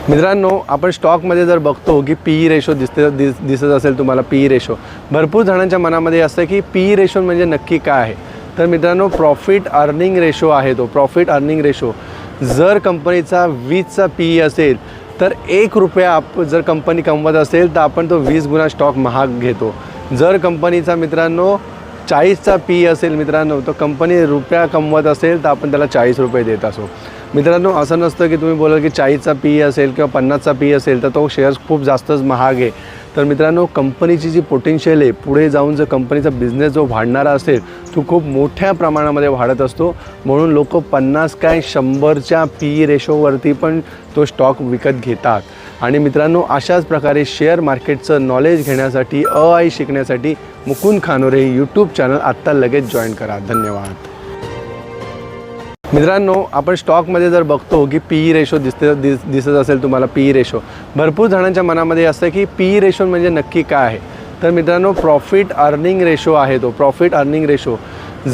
मित्रांनो, आपण स्टॉकमध्ये जर बघतो की पी रेशो दिसत असेल तुम्हाला, पी रेशो भरपूर जणांच्या मनामध्ये असतं की पी रेशो म्हणजे नक्की काय आहे. तर मित्रांनो, प्रॉफिट अर्निंग रेशो आहे तो. प्रॉफिट अर्निंग रेशो जर कंपनीचा 20चा पी असेल तर ₹1 जर कंपनी कमवत असेल तर आपण तो 20 गुणा स्टॉक महाग घेतो. जर कंपनीचा मित्रांनो 40चा पी असेल मित्रांनो, तो कंपनी रुपया कमवत असेल तर आपण त्याला ₹40 देत असो. मित्रांनो, असं नसतं की तुम्ही बोलाल की 40चा पी असेल किंवा 50चा पी असेल तर तो शेअर्स खूप जास्तच महाग आहे. तर मित्रांनो, कंपनीची जी पोटेन्शियल आहे, पुढे जाऊन जर कंपनीचा बिझनेस जो वाढणारा असेल तो खूप मोठ्या प्रमाणामध्ये वाढत असतो. म्हणून लोक 50 काय 100च्या पी रेशोवरती पण तो स्टॉक विकत घेतात. आणि मित्रांनो, अशाच प्रकारे शेअर मार्केटचं नॉलेज घेण्यासाठी, AI शिकण्यासाठी मुकुंद खानोरे यूट्यूब चॅनल आत्ता लगेच जॉईन करा. धन्यवाद. मित्रांनो, आपण स्टॉकमध्ये जर बघतो की पी रेशो दिसत असेल तुम्हाला, पी रेशो भरपूर जणांच्या मनामध्ये असतं की पी रेशो म्हणजे नक्की काय आहे. तर मित्रांनो, प्रॉफिट अर्निंग रेशो आहे तो. प्रॉफिट अर्निंग रेशो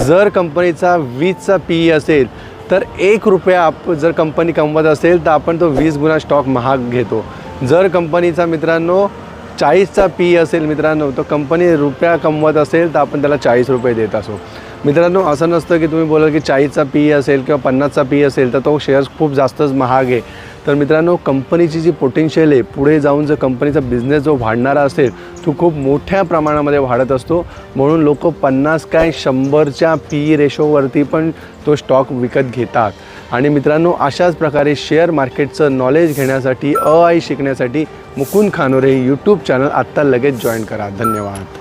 जर कंपनीचा 20चा पी असेल तर ₹1 जर कंपनी कमवत असेल तर आपण तो 20 गुणा स्टॉक महाग घेतो. जर कंपनीचा मित्रांनो 40चा पी असेल मित्रांनो, तो कंपनी रुपया कमवत असेल तर आपण त्याला ₹40 देत असो. मित्रांनो, असं नसतं की तुम्ही बोलाल की 40चा पी असेल किंवा 50चा पी असेल तर तो शेअर्स खूप जास्तच महाग आहे. तर मित्रांनो, कंपनीची जी पोटेन्शियल आहे, पुढे जाऊन जर कंपनीचा बिझनेस जो वाढणारा असेल तो खूप मोठ्या प्रमाणामध्ये वाढत असतो. म्हणून लोक 50 काय 100च्या पी रेशोवरती पण तो स्टॉक विकत घेतात. आणि मित्रांनो, अशाच प्रकारे शेअर मार्केटचं नॉलेज घेण्यासाठी, AI शिकण्यासाठी मुकुंद खानोरे यूट्यूब चॅनल आत्ता लगेच जॉईन करा. धन्यवाद.